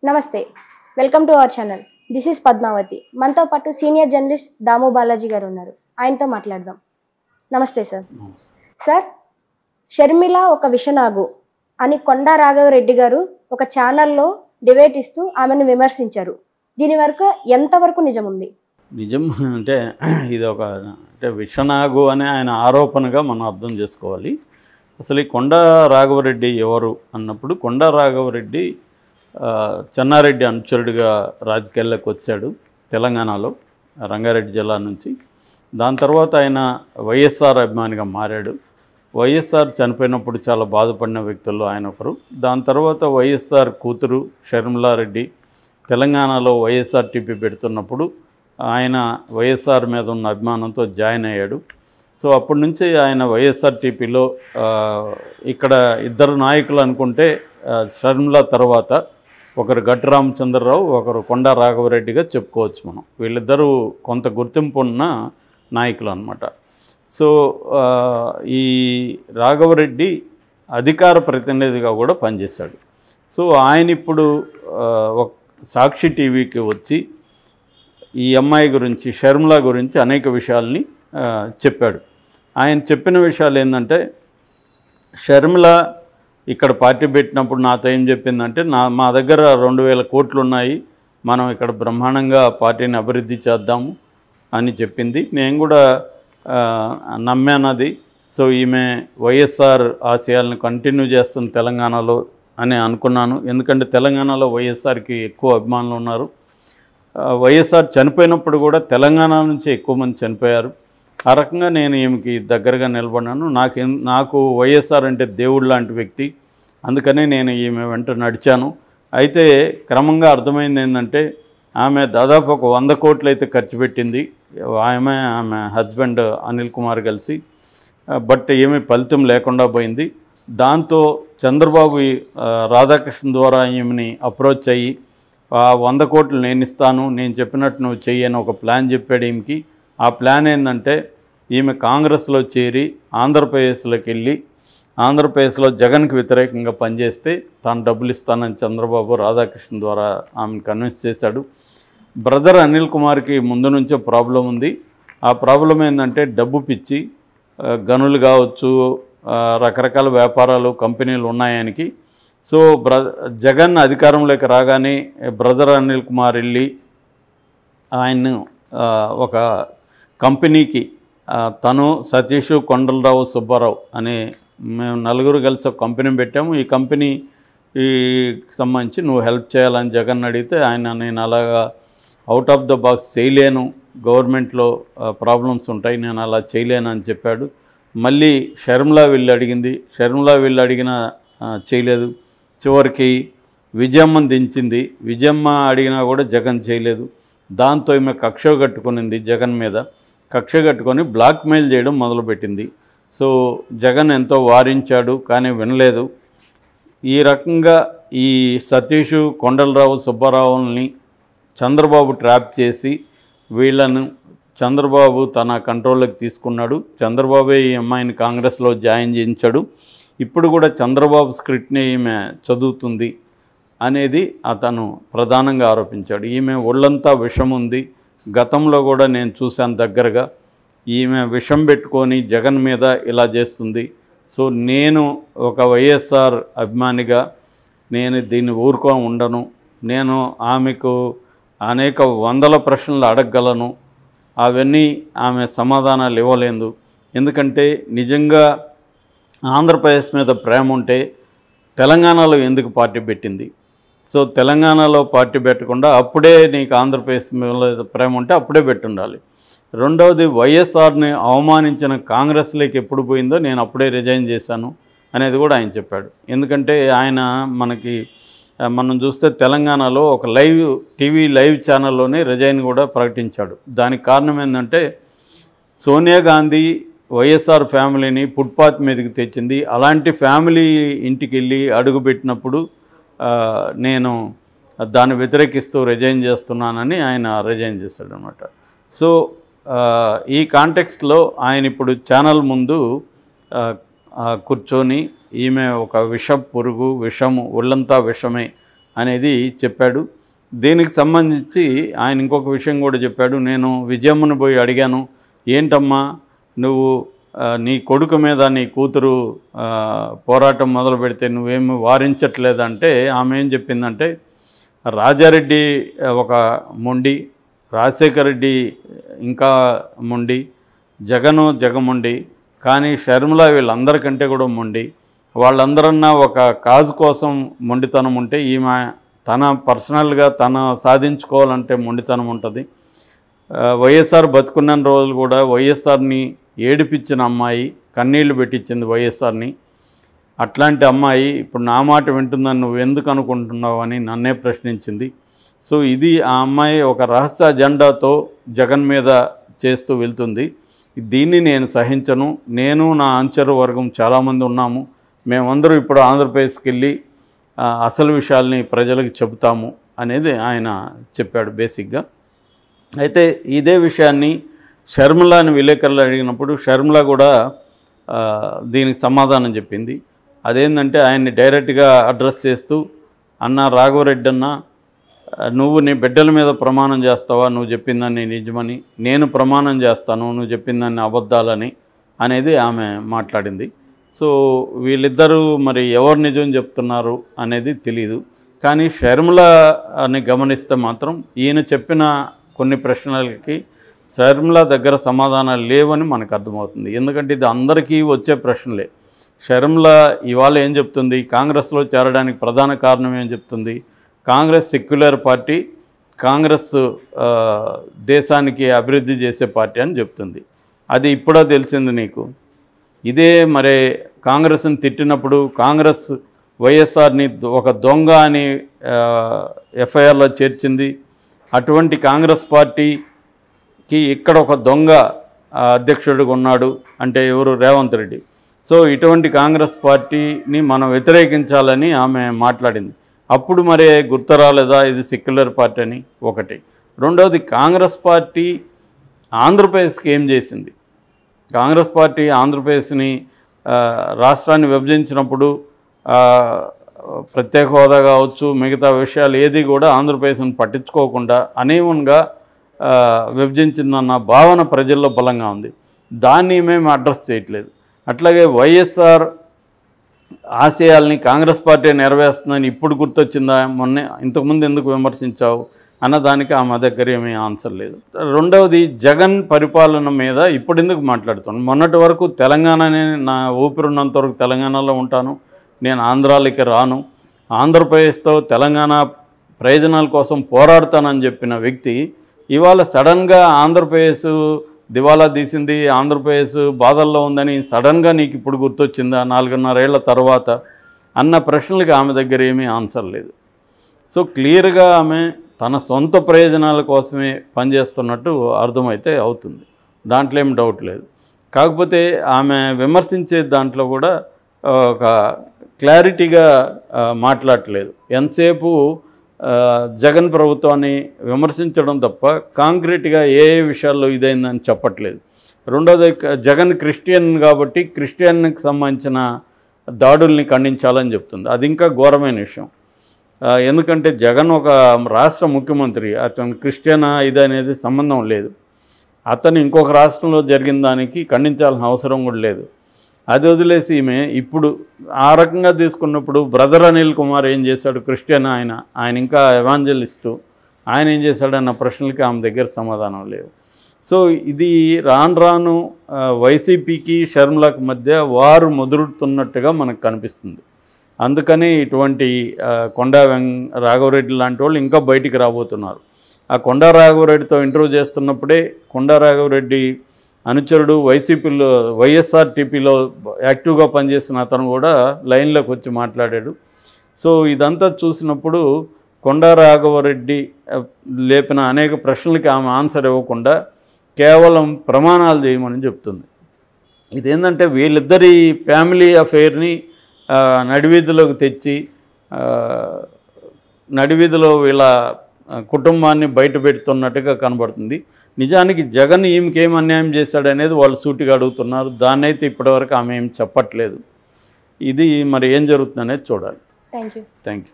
నమస్తే, welcome to our channel. This is Padmavathi. మనతో పాటు సీనియర్ జర్నలిస్ట్ దాము బాలాజీ గారు ఉన్నారు. ఆయనతో మాట్లాడదాం. నమస్తే సార్. సార్, షర్మిల ఒక విషనాగు అని కొండా రాఘవరెడ్డి గారు ఒక ఛానల్లో డిబేట్ ఇస్తూ ఆమెను విమర్శించారు. దీని వరకు ఎంతవరకు నిజం ఉంది? నిజం అంటే ఇది ఒక విషనాగు అనే ఆయన ఆరోపణగా మనం అర్థం చేసుకోవాలి. అసలు ఈ కొండా రాఘవరెడ్డి ఎవరు అన్నప్పుడు, కొండా రాఘవరెడ్డి చెన్నారెడ్డి అనుచరుడిగా రాజకీయాల్లోకి వచ్చాడు తెలంగాణలో, రంగారెడ్డి జిల్లా నుంచి. దాని తర్వాత ఆయన వైఎస్ఆర్ అభిమానిగా మారాడు. వైఎస్ఆర్ చనిపోయినప్పుడు చాలా బాధపడిన వ్యక్తుల్లో ఆయన ఒకరు. దాని తర్వాత వైఎస్ఆర్ కూతురు షర్మిలారెడ్డి తెలంగాణలో వైఎస్ఆర్టీపీ పెడుతున్నప్పుడు ఆయన వైఎస్ఆర్ మీద ఉన్న అభిమానంతో జాయిన్ అయ్యాడు. సో అప్పటి నుంచి ఆయన వైఎస్ఆర్టీపీలో ఇక్కడ ఇద్దరు నాయకులు అనుకుంటే షర్మిల తర్వాత ఒకరు గట్టి రామచంద్రరావు, ఒకరు కొండా రాఘవరెడ్డిగా చెప్పుకోవచ్చు మనం. వీళ్ళిద్దరూ కొంత గుర్తింపు ఉన్న నాయకులు అన్నమాట. సో ఈ రాఘవరెడ్డి అధికార ప్రతినిధిగా కూడా పనిచేశాడు. సో ఆయన ఇప్పుడు సాక్షి టీవీకి వచ్చి ఈ అమ్మాయి గురించి, షర్మిల గురించి అనేక విషయాల్ని చెప్పాడు. ఆయన చెప్పిన విషయాలు ఏంటంటే, షర్మిల ఇక్కడ పార్టీ పెట్టినప్పుడు నాతో ఏం చెప్పిందంటే, మా దగ్గర 2000 కోట్లు ఉన్నాయి, మనం ఇక్కడ బ్రహ్మాండంగా పార్టీని అభివృద్ధి చేద్దాము అని చెప్పింది. నేను కూడా నమ్మానది. సో ఈమె వైఎస్ఆర్ ఆశయాలను కంటిన్యూ చేస్తుంది తెలంగాణలో అని అనుకున్నాను. ఎందుకంటే తెలంగాణలో వైఎస్ఆర్కి ఎక్కువ అభిమానులు ఉన్నారు. వైఎస్ఆర్ చనిపోయినప్పుడు కూడా తెలంగాణ నుంచి ఎక్కువ మంది చనిపోయారు. ఆ రకంగా నేను ఈమెకి దగ్గరగా నిలబడినాను. నాకు వైఎస్ఆర్ అంటే దేవుడు లాంటి వ్యక్తి, అందుకనే నేను ఈమె వెంట నడిచాను. అయితే క్రమంగా అర్థమైంది ఏంటంటే, ఆమె దాదాపు ఒక 100 కోట్లు అయితే ఖర్చు పెట్టింది, ఆమె హస్బెండ్ అనిల్ కుమార్ కలిసి. బట్ ఏమీ ఫలితం లేకుండా పోయింది. దాంతో చంద్రబాబు రాధాకృష్ణ ద్వారా ఈమెని అప్రోచ్ అయ్యి 100 కోట్లు నేను ఇస్తాను, నేను చెప్పినట్టు నువ్వు చెయ్యి అని ఒక ప్లాన్ చెప్పాడు ఈమెకి. ఆ ప్లాన్ ఏంటంటే, ఈమె కాంగ్రెస్లో చేరి ఆంధ్రప్రదేశ్లోకి వెళ్ళి ఆంధ్రప్రదేశ్లో జగన్కి వ్యతిరేకంగా పనిచేస్తే తాను డబ్బులు ఇస్తానని చంద్రబాబు రాధాకృష్ణ ద్వారా ఆమెను కన్విన్స్ చేశాడు. బ్రదర్ అనిల్ కుమార్కి ముందు నుంచే ప్రాబ్లం ఉంది. ఆ ప్రాబ్లం ఏంటంటే డబ్బు పిచ్చి, గనులు కావచ్చు, రకరకాల వ్యాపారాలు కంపెనీలు ఉన్నాయనికి. సో జగన్ అధికారంలోకి రాగానే బ్రదర్ అనిల్ కుమార్ వెళ్ళి ఆయన్ను ఒక కంపెనీకి, తను సతీష్, కొండలరావు, సుబ్బారావు అనే మేము నలుగురు కలిసి ఒక కంపెనీ పెట్టాము. ఈ కంపెనీకి సంబంధించి నువ్వు హెల్ప్ చేయాలని జగన్ అడిగితే ఆయన, నేను అలాగా అవుట్ ఆఫ్ ద బాక్స్ చేయలేను, గవర్నమెంట్లో ప్రాబ్లమ్స్ ఉంటాయి, నేను అలా చేయలేను అని చెప్పాడు. మళ్ళీ షర్మిల వెళ్ళి అడిగింది, షర్మిల వెళ్ళి అడిగినా చేయలేదు. చివరికి విజయమ్మని దించింది, విజయమ్మ అడిగినా కూడా జగన్ చేయలేదు. దాంతో ఈమె కక్ష కట్టుకునింది జగన్ మీద. కక్ష కట్టుకొని బ్లాక్మెయిల్ చేయడం మొదలుపెట్టింది. సో జగన్ ఎంతో వారించాడు, కానీ వినలేదు. ఈ రకంగా ఈ సతీష్, కొండలరావు, సుబ్బారావుల్ని చంద్రబాబు ట్రాప్ చేసి వీళ్ళను చంద్రబాబు తన కంట్రోల్లోకి తీసుకున్నాడు. చంద్రబాబే ఈ అమ్మాయిని కాంగ్రెస్లో జాయిన్ చేయించాడు. ఇప్పుడు కూడా చంద్రబాబు స్క్రిప్ట్ని ఈమె చదువుతుంది అనేది అతను ప్రధానంగా ఆరోపించాడు. ఈమె ఒళ్ళంతా విషం ఉంది, గతంలో కూడా నేను చూశాను దగ్గరగా, ఈమె విషం పెట్టుకొని జగన్ మీద ఇలా చేస్తుంది. సో నేను ఒక వైఎస్ఆర్ అభిమానిగా నేను దీన్ని ఊరుకొని ఉండను, నేను ఆమెకు అనేక వందల ప్రశ్నలు అడగగలను, అవన్నీ ఆమె సమాధానాలు ఇవ్వలేదు. ఎందుకంటే నిజంగా ఆంధ్రప్రదేశ్ మీద ప్రేమ ఉంటే తెలంగాణలో ఎందుకు పార్టీ పెట్టింది? సో తెలంగాణలో పార్టీ పెట్టకుండా అప్పుడే నీకు ఆంధ్రప్రదేశ్ మీద ప్రేమ ఉంటే అప్పుడే పెట్టుండాలి. రెండవది, వైఎస్ఆర్ని అవమానించిన కాంగ్రెస్లోకి ఎప్పుడు పోయిందో నేను అప్పుడే రిజైన్ చేశాను అనేది కూడా ఆయన చెప్పాడు. ఎందుకంటే ఆయన మనం చూస్తే తెలంగాణలో ఒక టీవీ లైవ్ ఛానల్లోనే రిజైన్ కూడా ప్రకటించాడు. దానికి కారణం ఏంటంటే, సోనియా గాంధీ వైఎస్ఆర్ ఫ్యామిలీని ఫుట్పాత్ మీదకి తెచ్చింది, అలాంటి ఫ్యామిలీ ఇంటికి వెళ్ళి అడుగుపెట్టినప్పుడు నేను దాన్ని వ్యతిరేకిస్తూ రిజైన్ చేస్తున్నానని ఆయన రిజైన్ చేశాడు అన్నమాట. సో ఈ కాంటెక్స్ట్లో ఆయన ఇప్పుడు ఛానల్ ముందు కూర్చొని ఈమె ఒక విష పురుగు, విషము, ఒళ్ళంతా విషమే అనేది చెప్పాడు. దీనికి సంబంధించి ఆయన ఇంకొక విషయం కూడా చెప్పాడు. నేను విజయమ్మను పోయి అడిగాను, ఏంటమ్మా నువ్వు నీ కొడుకు మీద నీ కూతురు పోరాటం మొదలు పెడితే నువ్వేమి వారించట్లేదంటే ఆమె ఏం చెప్పిందంటే, రాజారెడ్డి ఒక మొండి, రాజశేఖర రెడ్డి ఇంకా మొండి, జగముండి, కానీ షర్మిల వీళ్ళందరికంటే కూడా మొండి. వాళ్ళందరన్నా ఒక కాజు కోసం మొండితనం ఉంటే ఈమె తన పర్సనల్గా తన సాధించుకోవాలంటే మొండితనం ఉంటుంది. వైఎస్ఆర్ బతుకున్న రోజులు కూడా వైఎస్ఆర్ని ఏడిపించిన అమ్మాయి, కన్నీళ్లు పెట్టించింది వైఎస్ఆర్ని. అట్లాంటి అమ్మాయి ఇప్పుడు నా మాట వింటుందని నువ్వు ఎందుకు అనుకుంటున్నావు అని నన్నే ప్రశ్నించింది. సో ఇది ఆ అమ్మాయి ఒక రహస్య అజెండాతో జగన్ మీద చేస్తూ వెళ్తుంది. దీన్ని నేను సహించను. నేను నా అనుచర వర్గం చాలామంది ఉన్నాము. మేమందరూ ఇప్పుడు ఆంధ్రప్రదేశ్కి వెళ్ళి అసలు విషయాల్ని ప్రజలకు చెబుతాము అనేది ఆయన చెప్పాడు బేసిక్గా. అయితే ఇదే విషయాన్ని షర్మిలాని విలేకరులు అడిగినప్పుడు షర్మిల కూడా దీనికి సమాధానం చెప్పింది. అదేంటంటే ఆయన్ని డైరెక్ట్గా అడ్రస్ చేస్తూ, అన్న రాఘవరెడ్డి అన్న, నువ్వు నీ బిడ్డల మీద ప్రమాణం చేస్తావా నువ్వు చెప్పిందాన్ని నిజమని? నేను ప్రమాణం చేస్తాను నువ్వు చెప్పిందాన్ని అబద్ధాలని అనేది ఆమె మాట్లాడింది. సో వీళ్ళిద్దరూ మరి ఎవరు నిజం చెప్తున్నారు అనేది తెలీదు. కానీ షర్మిలని గమనిస్తే మాత్రం ఈయన చెప్పిన కొన్ని ప్రశ్నలకి షర్మిల దగ్గర సమాధానాలు లేవని మనకు అర్థమవుతుంది. ఎందుకంటే ఇది అందరికీ వచ్చే ప్రశ్నలే. షర్మిల ఇవాళ ఏం చెప్తుంది, కాంగ్రెస్లో చేరడానికి ప్రధాన కారణం ఏం చెప్తుంది, కాంగ్రెస్ సెక్యులర్ పార్టీ, కాంగ్రెస్ దేశానికి అభివృద్ధి చేసే పార్టీ అని చెప్తుంది. అది ఇప్పుడా తెలిసింది నీకు? ఇదే మరి కాంగ్రెస్ని తిట్టినప్పుడు కాంగ్రెస్ వైఎస్ఆర్ని ఒక దొంగ అని ఎఫ్ఐఆర్లో చేర్చింది. అటువంటి కాంగ్రెస్ పార్టీకి ఇక్కడ ఒక దొంగ అధ్యక్షుడిగా ఉన్నాడు అంటే ఎవరు? రేవంత్ రెడ్డి. సో ఇటువంటి కాంగ్రెస్ పార్టీని మనం వ్యతిరేకించాలని ఆమె మాట్లాడింది. అప్పుడు మరి గుర్తు రాలేదా ఇది సెక్యులర్ పార్టీ అని? ఒకటి. రెండవది, కాంగ్రెస్ పార్టీ ఆంధ్రప్రదేశ్కి ఏం చేసింది? కాంగ్రెస్ పార్టీ ఆంధ్రప్రదేశ్ని రాష్ట్రాన్ని విభజించినప్పుడు ప్రత్యేక హోదా కావచ్చు, మిగతా విషయాలు ఏది కూడా ఆంధ్రప్రదేశ్ని పట్టించుకోకుండా అనేవన్గా విభజించిందన్న భావన ప్రజల్లో బలంగా ఉంది. దాన్ని మేము అడ్రస్ చేయట్లేదు. అట్లాగే వైఎస్ఆర్ ఆశయాల్ని కాంగ్రెస్ పార్టీ నెరవేరుస్తుందని ఇప్పుడు గుర్తొచ్చిందా? ఇంతకుముందు ఎందుకు విమర్శించావు అన్నదానికి ఆమె దగ్గర ఏమీ ఆన్సర్ లేదు. రెండవది, జగన్ పరిపాలన మీద ఇప్పుడు ఎందుకు మాట్లాడుతున్నాను? మొన్నటి వరకు తెలంగాణనే నా ఊపిరున్నంత వరకు తెలంగాణలో ఉంటాను, నేను ఆంధ్రాలకి రాను, ఆంధ్రప్రదేశ్తో తెలంగాణ ప్రయోజనాల కోసం పోరాడతానని చెప్పిన వ్యక్తి ఇవాళ సడన్గా ఆంధ్రప్రదేశ్ దివాలా తీసింది, ఆంధ్రప్రదేశ్ బాధల్లో ఉందని సడన్గా నీకు ఇప్పుడు గుర్తొచ్చిందా 4.5 ఏళ్ల తర్వాత అన్న ప్రశ్నలకి ఆమె దగ్గర ఏమీ ఆన్సర్ లేదు. సో క్లియర్గా ఆమె తన సొంత ప్రయోజనాల కోసమే పనిచేస్తున్నట్టు అర్థమైతే అవుతుంది. దాంట్లో ఏం డౌట్ లేదు. కాకపోతే ఆమె విమర్శించే దాంట్లో కూడా ఒక క్లారిటీగా మాట్లాడట్లేదు. ఎంతసేపు జగన్ ప్రభుత్వాన్ని విమర్శించడం తప్ప కాంక్రీట్గా ఏ విషయాల్లో ఇదైందని చెప్పట్లేదు. రెండోది, జగన్ క్రిస్టియన్ కాబట్టి క్రిస్టియన్కి సంబంధించిన దాడుల్ని ఖండించాలని చెప్తుంది. అది ఇంకా ఘోరమైన విషయం. ఎందుకంటే జగన్ ఒక రాష్ట్ర ముఖ్యమంత్రి, అతను క్రిస్టియన్ ఇది అనేది సంబంధం లేదు. అతను ఇంకొక రాష్ట్రంలో జరిగిన దానికి ఖండించాల్సిన అవసరం కూడా లేదు. అది వదిలేసి ఈమె ఇప్పుడు ఆ రకంగా తీసుకున్నప్పుడు బ్రదర్ అనిల్ కుమార్ ఏం చేశాడు? క్రిస్టియన్ ఆయన ఇంకా ఎవాంజలిస్టు, ఆయన ఏం చేశాడన్న ప్రశ్నలకి ఆమె దగ్గర సమాధానం లేవు. సో ఇది రాను వైసీపీకి షర్మిలకు మధ్య వారు ముదురుతున్నట్టుగా మనకు కనిపిస్తుంది. అందుకని ఇటువంటి కొండా రాఘవరెడ్డి లాంటి వాళ్ళు ఇంకా బయటికి రాబోతున్నారు. ఆ కొండా రాఘవరెడ్డితో ఇంటర్వ్యూ చేస్తున్నప్పుడే కొండా రాఘవరెడ్డి అనుచరుడు వైసీపీలో వైఎస్ఆర్టీపీలో యాక్టివ్గా పనిచేసిన అతను కూడా లైన్లోకి వచ్చి మాట్లాడాడు. సో ఇదంతా చూసినప్పుడు కొండా రాఘవరెడ్డి లేపిన అనేక ప్రశ్నలకి ఆమె ఆన్సర్ ఇవ్వకుండా కేవలం ప్రమాణాలు చేయమని చెప్తుంది. ఇదేంటంటే వీళ్ళిద్దరి ఫ్యామిలీ అఫైర్ని నడివీధిలోకి తెచ్చి నడివీధిలో వీళ్ళ కుటుంబాన్ని బయట పెడుతున్నట్టుగా కనబడుతుంది. నిజానికి జగన్ ఈమెకేం అన్యాయం చేశాడనేది వాళ్ళు సూటిగా అడుగుతున్నారు. దాన్నైతే ఇప్పటివరకు ఆమె ఏం చెప్పట్లేదు. ఇది మరి ఏం జరుగుతుందనేది చూడాలి. Thank you.